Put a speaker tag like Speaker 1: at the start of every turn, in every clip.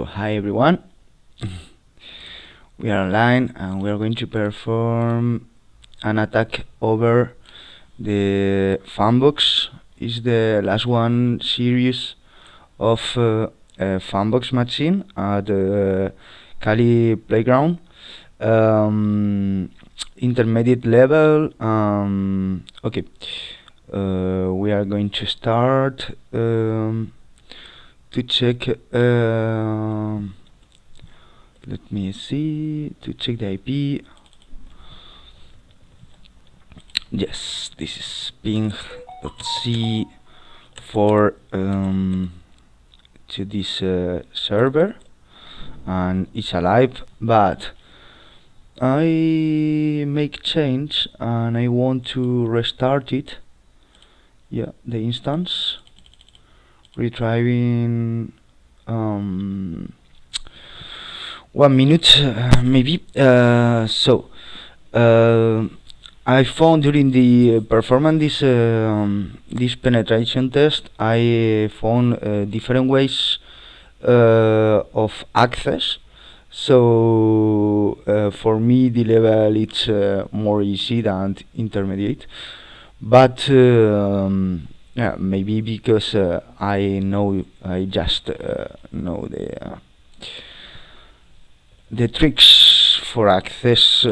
Speaker 1: Hi everyone, we are online and we are going to perform an attack over the funbox. Is the last one series of funbox machine at the Cali playground. Intermediate level. Okay, we are going to start to check. Let me see, to check the IP. Yes, this is ping.c for to this server, and it's alive, but I make change and I want to restart it. Yeah, the instance retrieving 1 minute maybe. I found during the performing this penetration test, I found different ways of access. So for me the level it's more easy than intermediate, but yeah, maybe because I just know the tricks for access.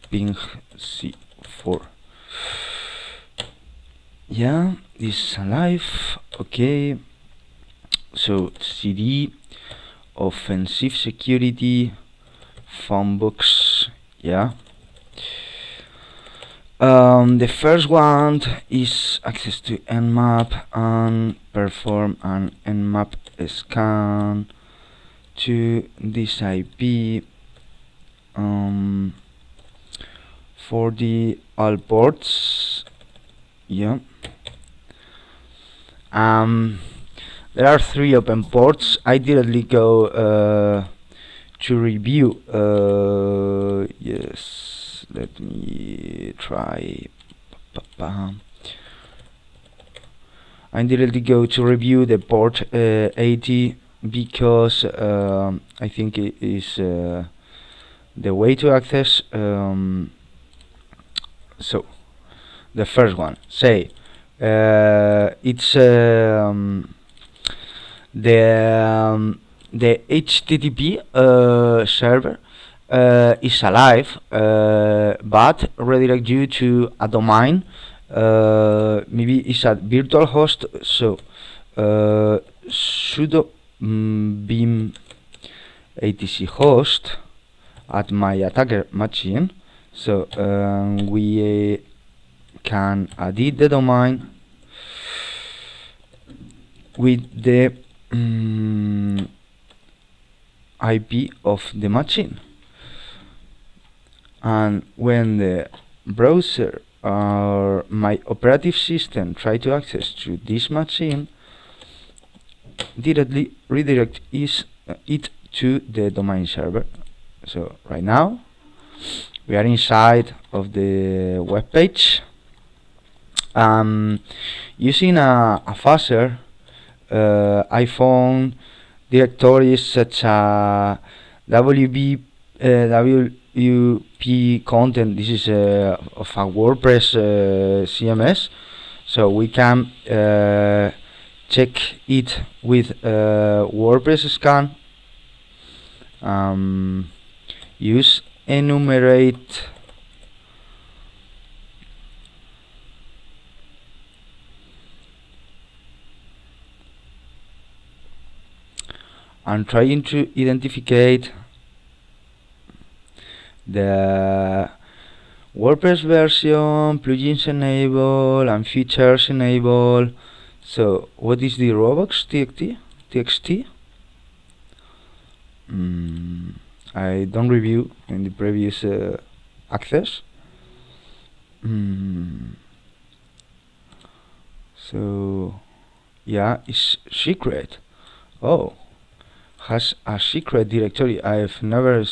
Speaker 1: Ping C4. Yeah, this is alive. Okay. So CD offensive security funbox. Yeah. The first one is access to nmap and perform an nmap scan to this IP for the all ports. Yeah. There are 3 open ports. I directly go to review. Yes, let me try. I directly go to review the port 80 because I think it is the way to access. So the first one, say it's the HTTP server is alive, but redirect you to a domain. Maybe it's a virtual host, so sudo beam etc host at my attacker machine. So we can edit the domain with the IP of the machine, and when the browser or my operative system try to access to this machine, directly redirect it to the domain server. So right now we are inside of the web page. Using a fuzzer, I found directories such as WP content. This is of a WordPress CMS, so we can check it with WordPress scan. Use enumerate and trying to identify the WordPress version, plugins enable and features enable. So what is the Roblox txt? I don't review in the previous access. So yeah, it's secret. Oh, has a secret directory. I've never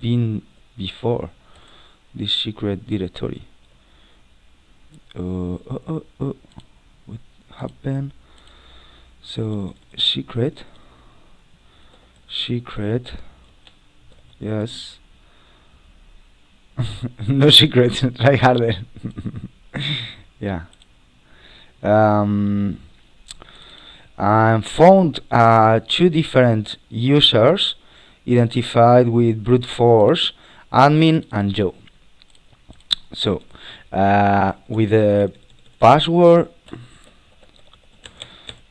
Speaker 1: been before this secret directory. What happened? So secret, yes. No secret. Try harder. Yeah. um, and found two different users identified with brute force, admin and Joe. So with the password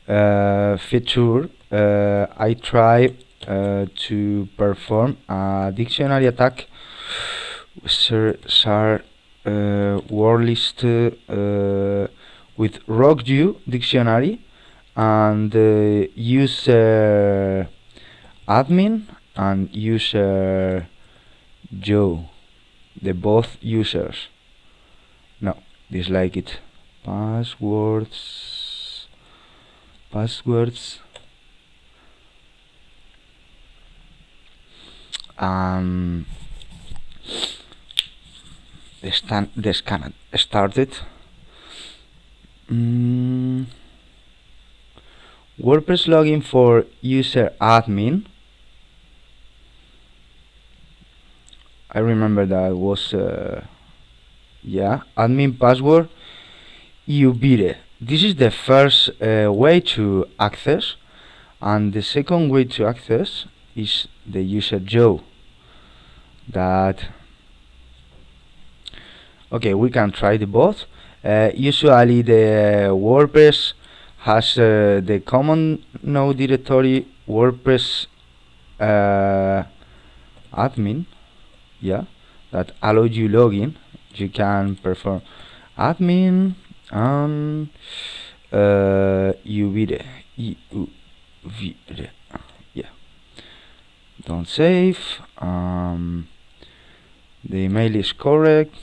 Speaker 1: feature, I try to perform a dictionary attack, word list with RockU dictionary and user admin and user Joe, the both users. No, dislike it. Passwords. The scan started. WordPress login for user admin. I remember that was admin password ubire. This is the first way to access, and the second way to access is the user Joe. Okay, we can try the both. Usually the WordPress has the common node directory WordPress admin, that allows you login. You can perform admin and ubire, don't save. The email is correct,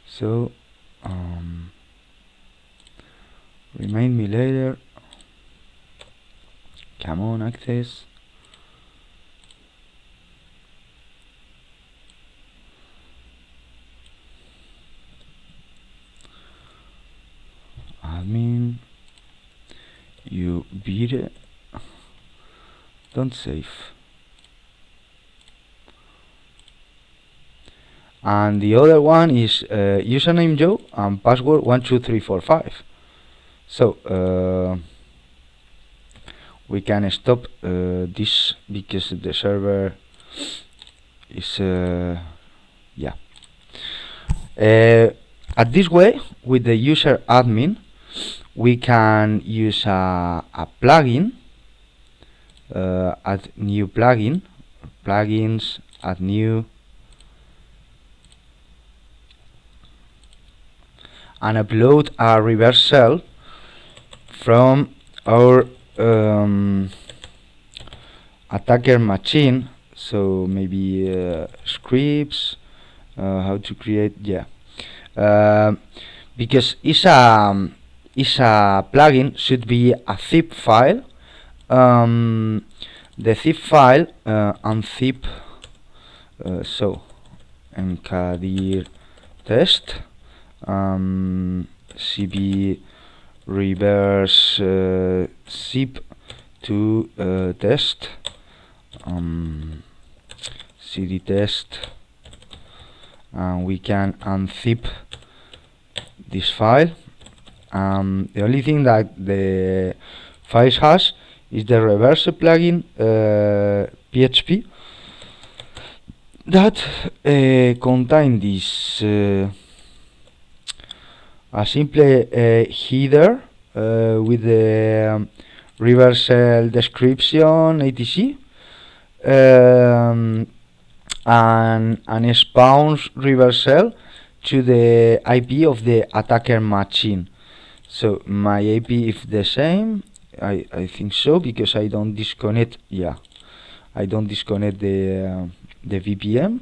Speaker 1: so remind me later. Come on, access. Admin, you beat it. Don't save. And the other one is username Joe and password 12345. So we can stop this because the server is at this way, with the user admin, we can use a plugin, add new plugin, plugins, add new, and upload a reverse shell from our attacker machine. So maybe scripts, how to create, because it's a plugin should be a zip file. The zip file unzip, so mkdir test cp reverse zip to test cd test, and we can unzip this file. The only thing that the files has is the reverse plugin PHP that contain this a simple header with the reversal description etc, and spawns reversal to the IP of the attacker machine. So my IP is the same, I think so, because I don't disconnect. I don't disconnect the VPN.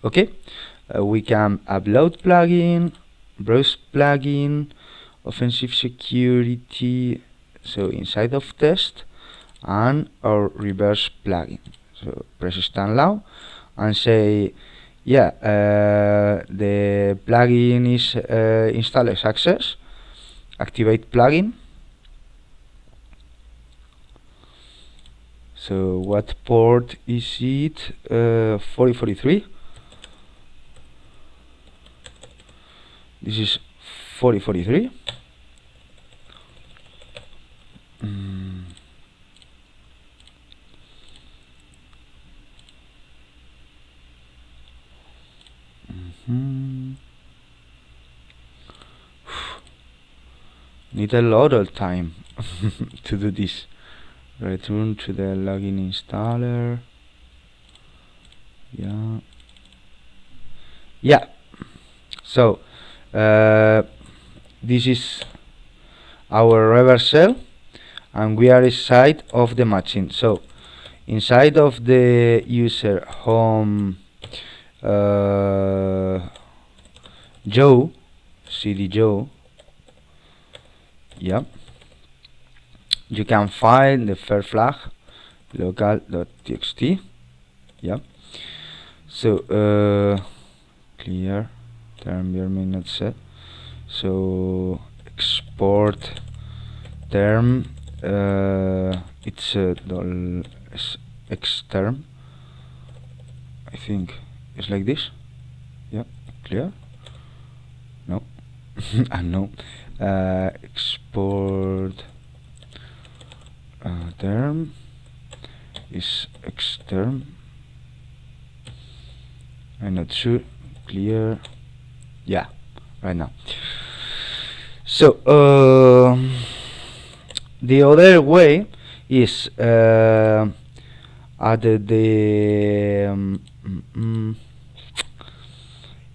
Speaker 1: Okay, we can upload plugin, browse plugin, offensive security. So inside of test and our reverse plugin. So press stand now and say, the plugin is installed success. activate plugin. So what port is it? 4043. This is 4043. Need a lot of time to do this. Return to the login installer. Yeah. So this is our reverse shell, and we are inside of the machine. So inside of the user home Joe, cd Joe, you can find the first flag local.txt. So clear term beer not set. So export term, it's x term, I think it's like this. Clear? No. No. Export term is x term. I'm not sure. Clear? Yeah, right now. So the other way is at the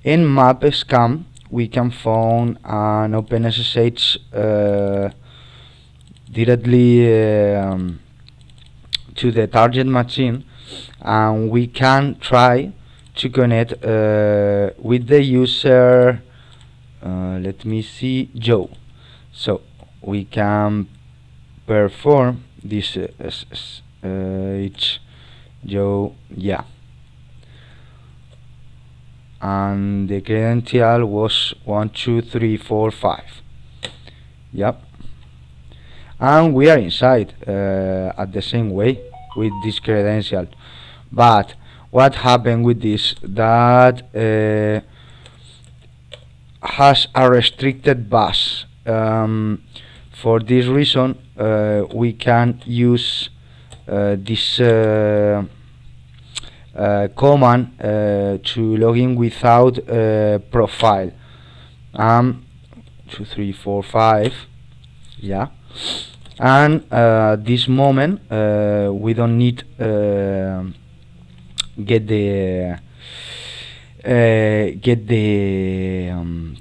Speaker 1: nmap scan we can find an OpenSSH directly to the target machine, and we can try to connect with the user, let me see, Joe. So we can perform this Joe, and the credential was 1 2 3 4 5. And we are inside at the same way with this credential. But what happened with this, that has a restricted bus. For this reason we can use this command to log in without profile. 2 3 4 5. And this moment we don't need get the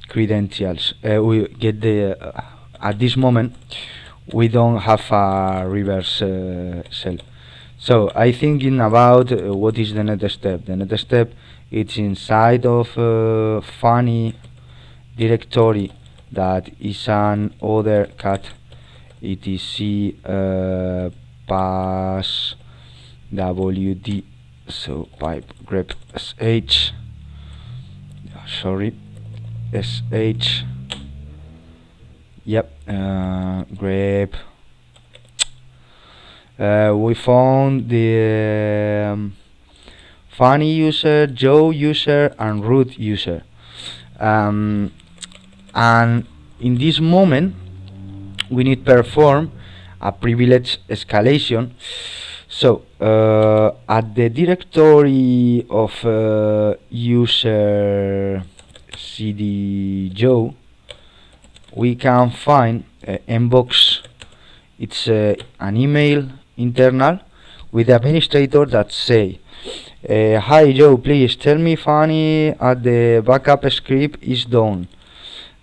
Speaker 1: credentials. We get the at this moment we don't have a reverse shell. So I thinking about what is the next step. The next step, it's inside of funny directory that is an other cat etc pass wd, so pipe grep sh, sh, grep. We found the funny user, Joe user, and root user, and in this moment we need perform a privilege escalation. So at the directory of user cd Joe we can find inbox. It's an email internal with the administrator that say, hi Joe, please tell me funny at the backup script is done,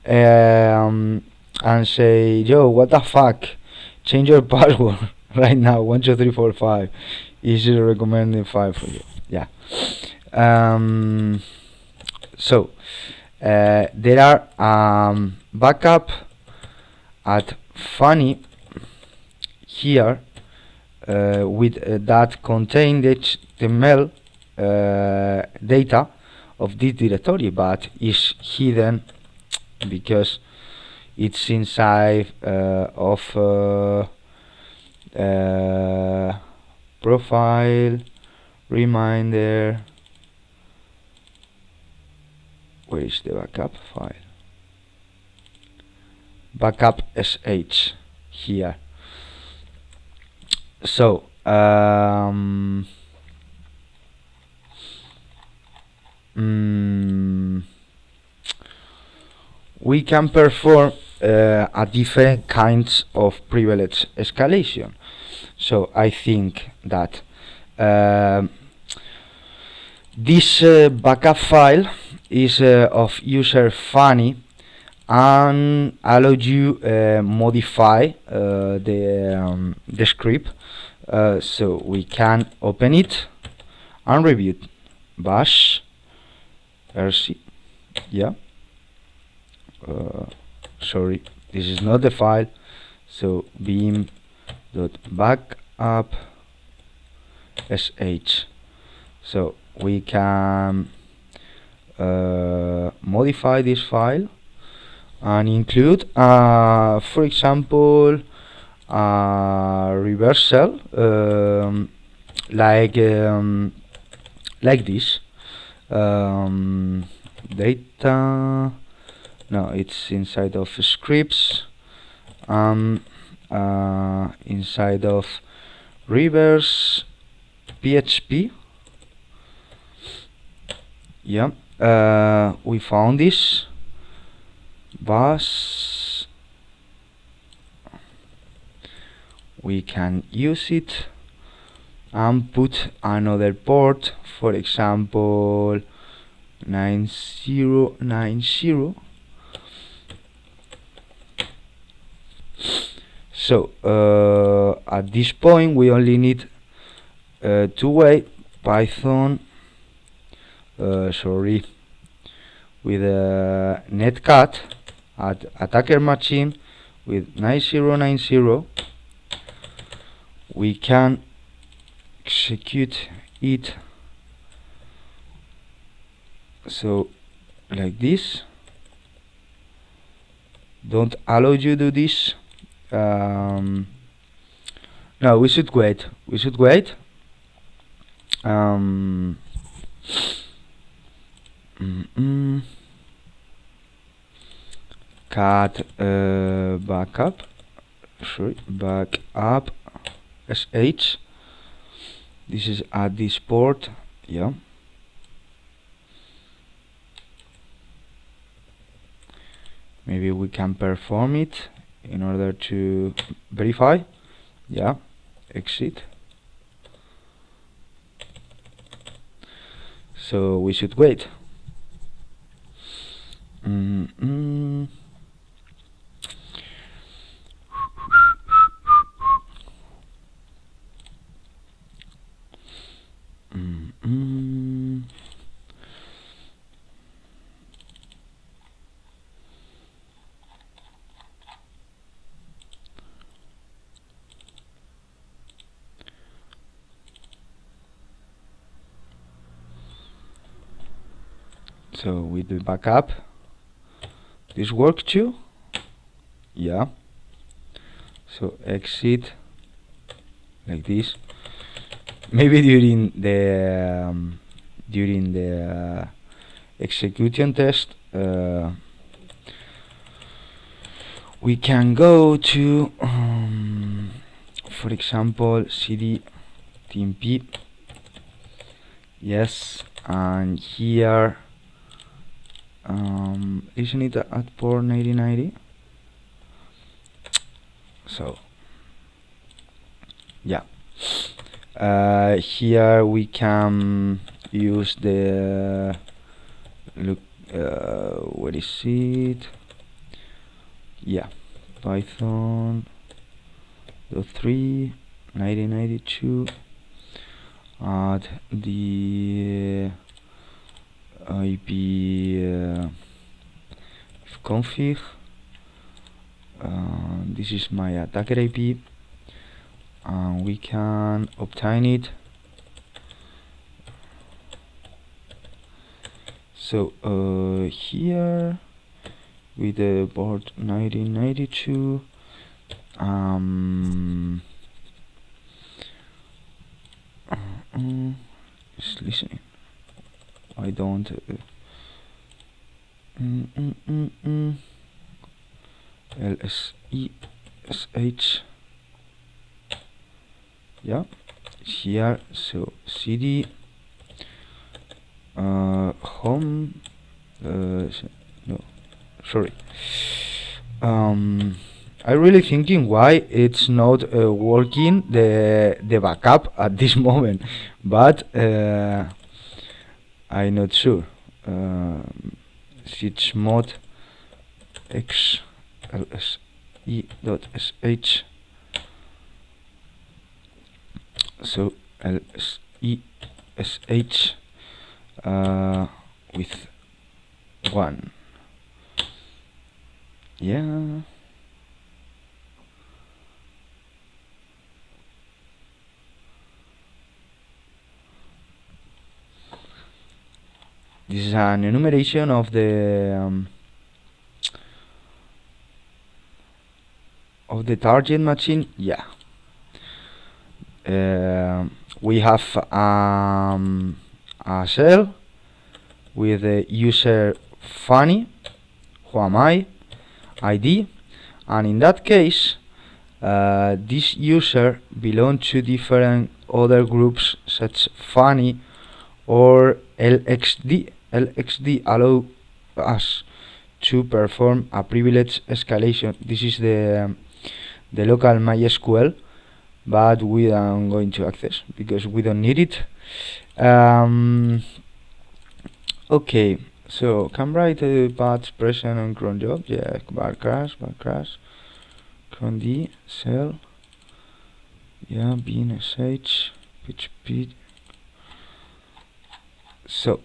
Speaker 1: and say, Joe, what the fuck, change your password right now, 1 2 3 4 5 is the recommended file for you. So there are backup at funny here with that contain the HTML data of this directory, but is hidden because it's inside of profile reminder. Where is the backup file? Backup sh here. So we can perform a different kinds of privilege escalation. So I think that this backup file is of user funny and allows you modify the script. So we can open it and review it. Bash rc, yeah. Sorry, this is not the file. So beam.backup sh. So we can modify this file and include, for example, a reversal like this. Data. No, it's inside of scripts. Inside of reverse PHP. Yeah, we found this bus. We can use it and put another port, for example 9090. So at this point we only need two-way Python, sorry, with a netcat at attacker machine with 9090. We can execute it, so like this. Don't allow you to do this. No, we should wait. Cat backup. Sorry, backup sh. This is at this port. Yeah. Maybe we can perform it in order to verify. Yeah, exit. So we should wait. So with the backup, this works too. Yeah. So exit like this. Maybe during the execution test, we can go to, for example, cd tmp. Yes, and here. Isn't it at port 9090? So yeah, here we can use the look. Where is it? Yeah, Python 3 1992 at the IP config. This is my attacker IP, and we can obtain it. So here with the port 1992. It's listening. I don't. LSESH. Yeah, here. So CD home. No, sorry. I'm really thinking why it's not working the backup at this moment, but I'm not sure. Chmod xlse.sh. So lsesh with 1. Yeah. This is an enumeration of the target machine. Yeah. We have a cell with the user funny, who am I, ID, and in that case this user belongs to different other groups such funny or LXD. LXD allow us to perform a privilege escalation. This is the local MySQL, but we are going to access because we don't need it. Okay, so can write a path present on cron job. Yeah, bar crash, cron d cell. Yeah, bin sh php. So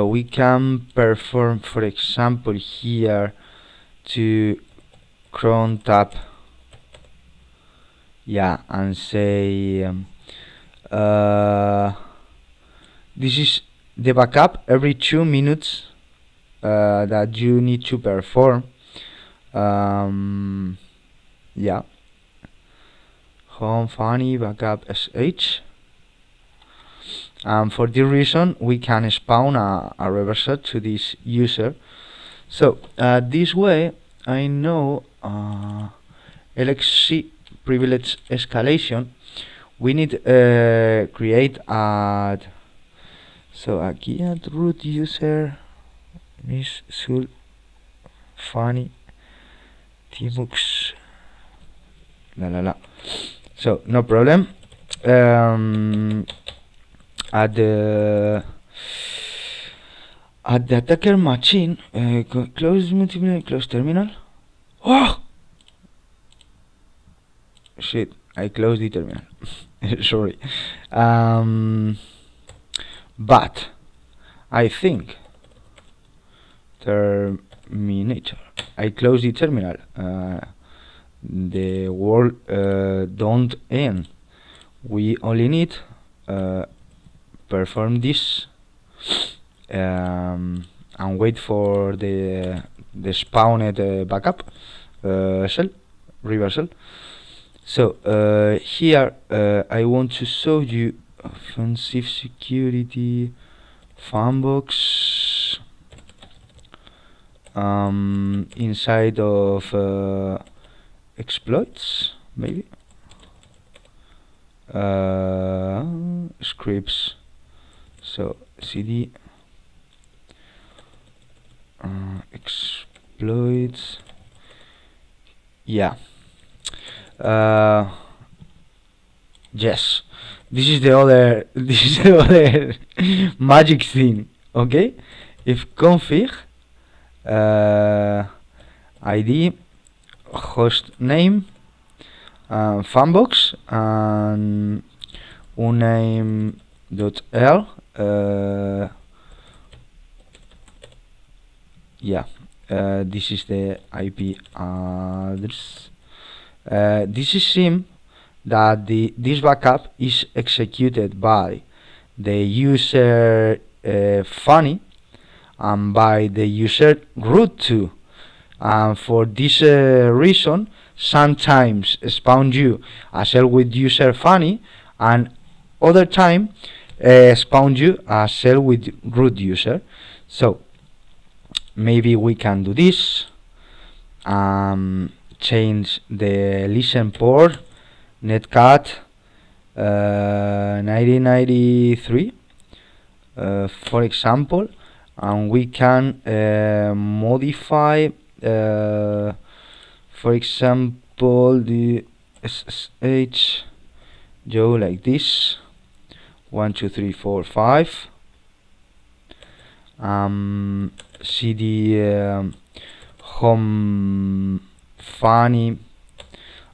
Speaker 1: we can perform, for example, here to cron tab. Yeah, and say this is the backup every 2 minutes that you need to perform. Yeah, home funny backup sh. For this reason we can spawn a reverser to this user. So this way I know LXC privilege escalation. We need create a, so aquí at root user is sul funny tmux la. So no problem. At the attacker machine, close multiple, close terminal. Oh shit, I closed the terminal. Sorry. But I think terminator. I close the terminal. The world don't end. We only need perform this and wait for the spawned backup shell, reversal. So here I want to show you offensive security funbox inside of exploits, maybe scripts. So cd exploits. Yeah. Yes, this is the other magic thing. Okay, if config id host name funbox and uname.l yeah, this is the IP address. This is sim that this backup is executed by the user funny and by the user root 2 and for this reason sometimes spawn you a cell with user funny, and other time spawn you a cell with root user. So maybe we can do this. Change the listen port netcat 1993 for example, and we can modify for example the SSH Joe like this 1 2 3 4 5 cd home funny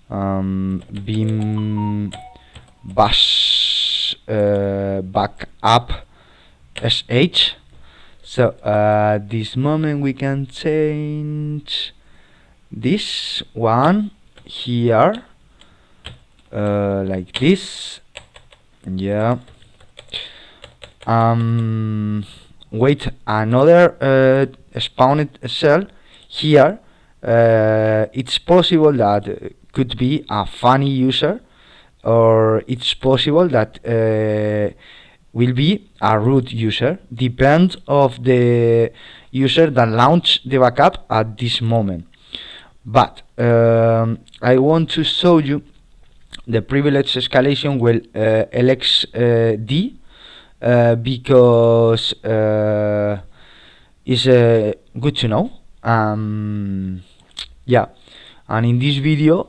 Speaker 1: beam bash backup sh. So this moment we can change this one here like this. Yeah. Wait, another spawned cell here. It's possible that could be a funny user, or it's possible that will be a root user. Depends of the user that launch the backup at this moment. But I want to show you the privilege escalation with LXD because it's good to know. Yeah, and in this video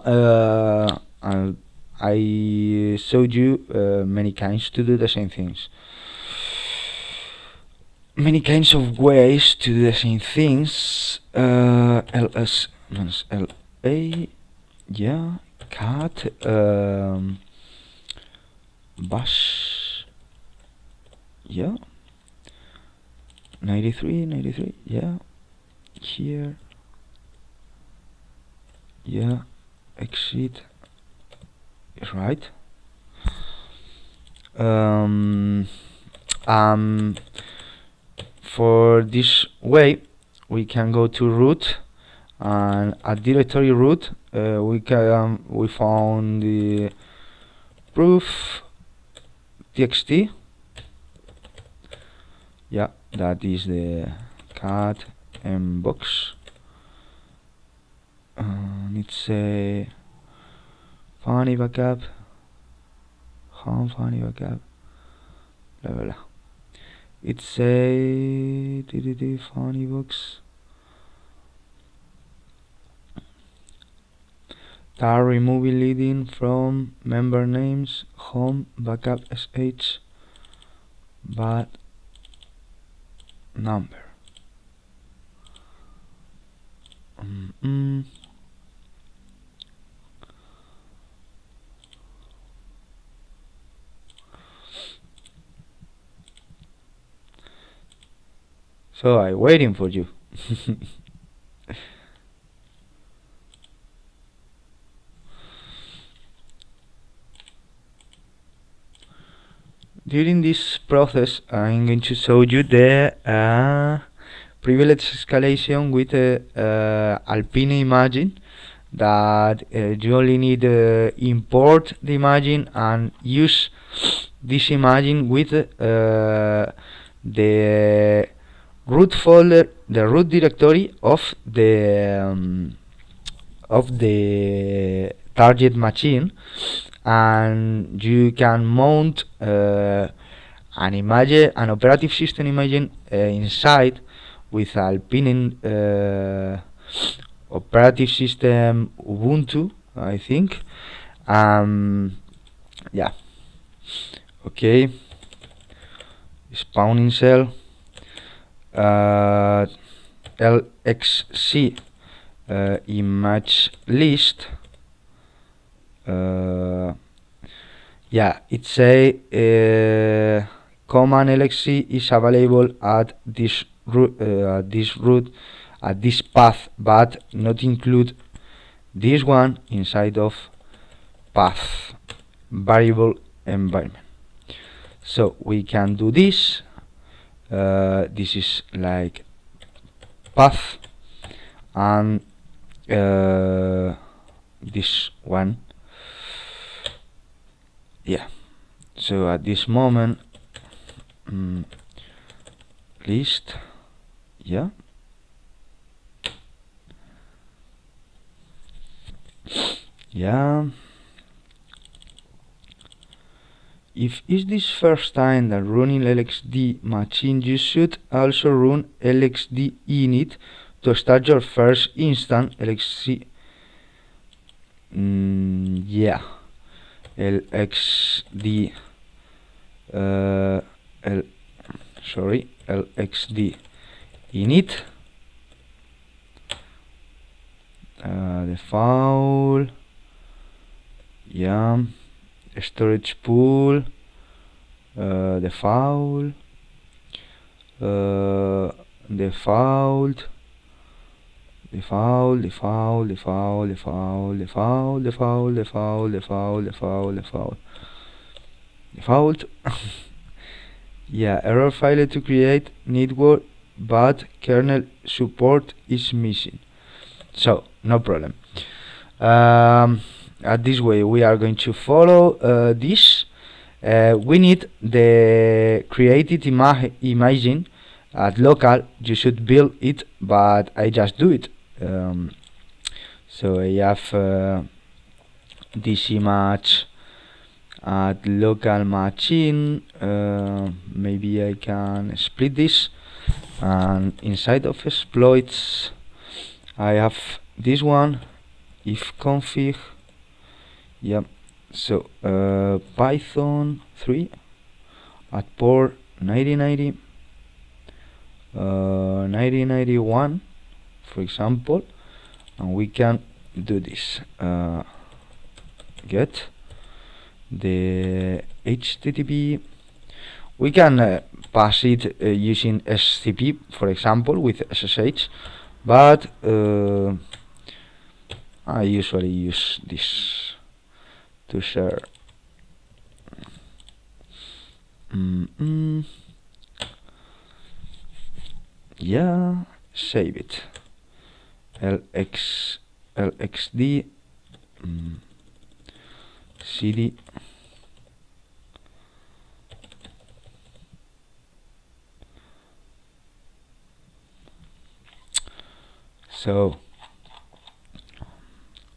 Speaker 1: I showed you many kinds to do the same things, many kinds of ways to do the same things. ls minus la, yeah, cat bash, yeah, 93, yeah, here, yeah, exit is right. For this way we can go to root, and at directory root we found the proof txt. Yeah, that is the cat mbox. It's a funny backup, home funny backup, blah blah blah. It's a funny box. Tar removing leading from member names, home backup sh, but number. So I'm waiting for you. During this process, I'm going to show you the privilege escalation with Alpine imagine, that you only need import the imagine and use this imagine with the root folder, the root directory of the target machine, and you can mount an operative system imagine inside with Alpine operative system Ubuntu, I think. Yeah, okay, spawning cell lxc image list. Yeah, it's a command lxc is available at this root, at this path, but not include this one inside of path variable environment. So we can do this. This is like path, and this one. Yeah, so at this moment, list, yeah, yeah. If it's this first time that running LXD machine, you should also run LXD init to start your first instance LXC. Yeah, LXD. LXD init. The file. Yeah. Storage pool, default, default, default, default, default, default, default, default, default, default, default, default, default. Yeah, error failed to create network, but kernel support is missing. So no problem. At this way we are going to follow this. We need the created imaging at local. You should build it, but I just do it. So I have this image at local machine. Maybe I can split this, and inside of exploits I have this one, if config. Yep. So Python 3 at port 9090, 9091, for example, and we can do this. Get the HTTP. We can pass it using SCP, for example, with SSH, but I usually use this to share. Yeah, save it. LXD cd. So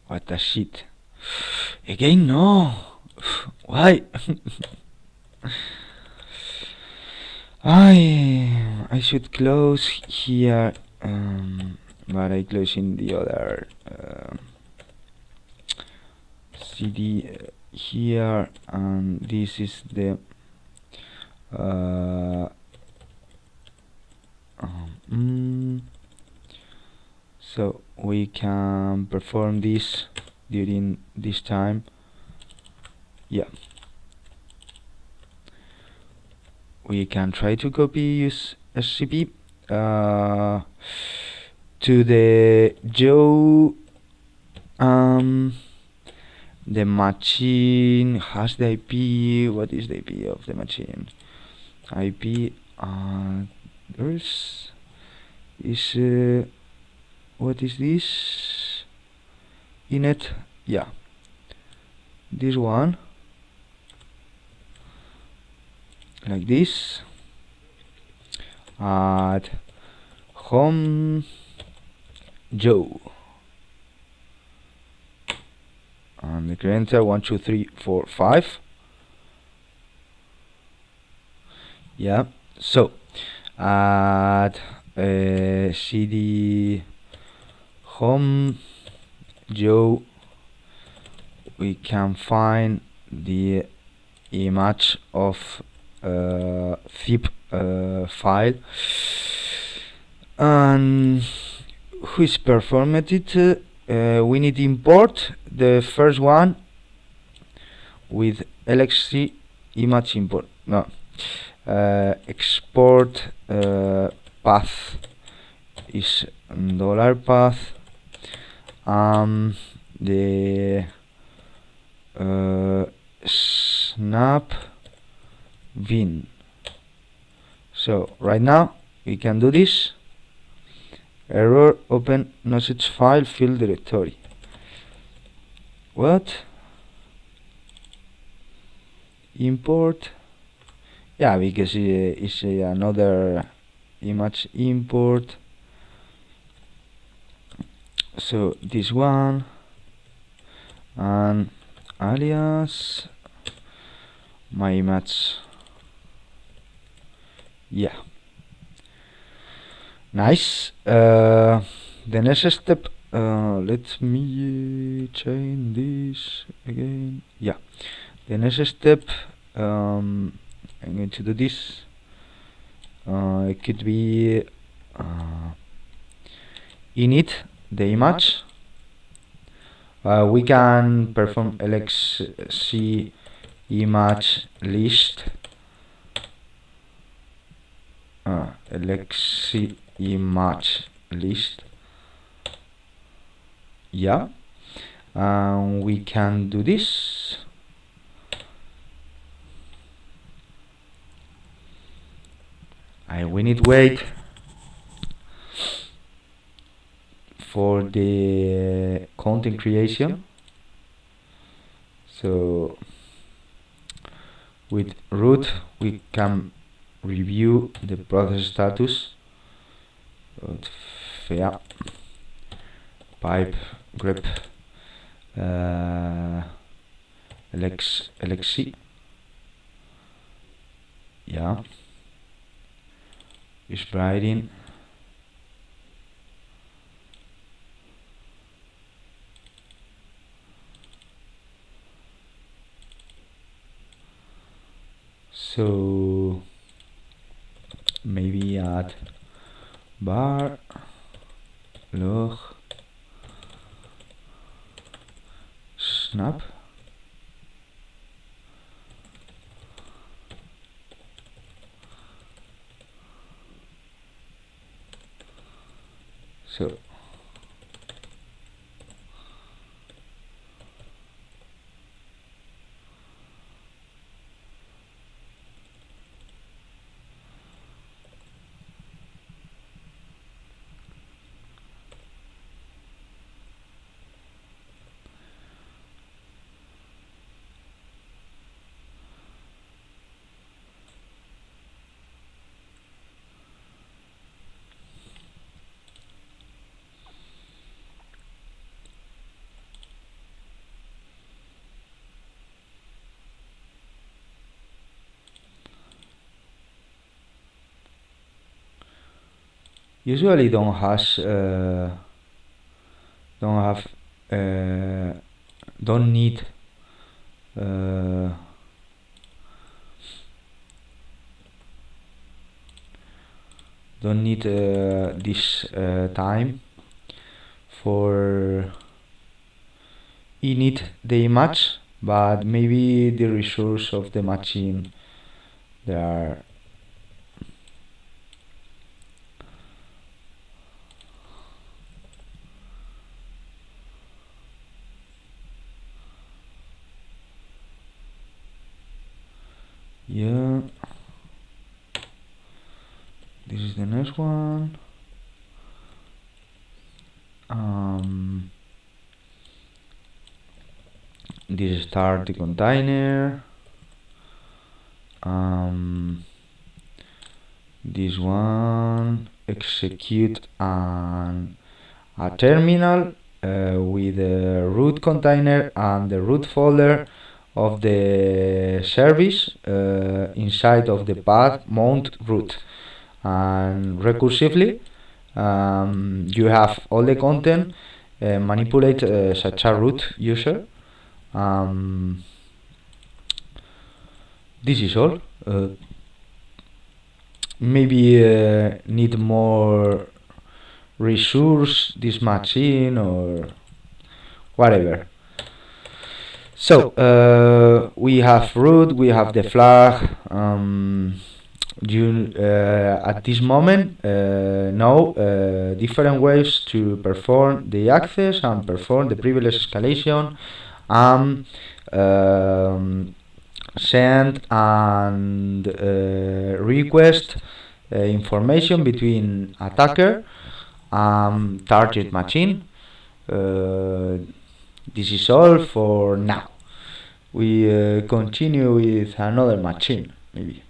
Speaker 1: what a shit. Again, no. Why? I should close here, but I close in the other CD here, and this is the so we can perform this during this time. Yeah, we can try to copy use SCP to the Joe. The machine has the IP. What is the IP of the machine? IP address is what is this? Inet. Yeah, this one, like this, at home Joe, and the enter 1 2 3 4 5. Yeah, so at cd home Joe we can find the image of zip file, and who is performed it. We need to import the first one with LXC image import. No, export path is $path. The snap bin. So right now we can do this, Error, open message file, field directory. What? Import? Yeah, because it's another image import. So this one, and alias my image. Yeah, nice. The next step, let me change this again. Yeah, the next step, I'm going to do this. It could be init the image. We can perform lxc image list, lxc image list. Yeah, we can do this. We need wait for the content creation. So with root we can review the process status. Yeah, pipe grep lxc. Yeah, is writing. So maybe add bar log snap. So usually don't have don't need this time for init the image, but maybe the resource of the machine there are. Yeah, this is the next one. This start the container. This one execute a terminal with the root container and the root folder of the service inside of the path mount root, and recursively you have all the content manipulate such a root user. This is all. Maybe need more resource this machine or whatever. So we have root, we have the flag. At this moment know different ways to perform the access and perform the privilege escalation, and send and request information between attacker target machine. Uh, this is all for now. We continue with another machine, maybe.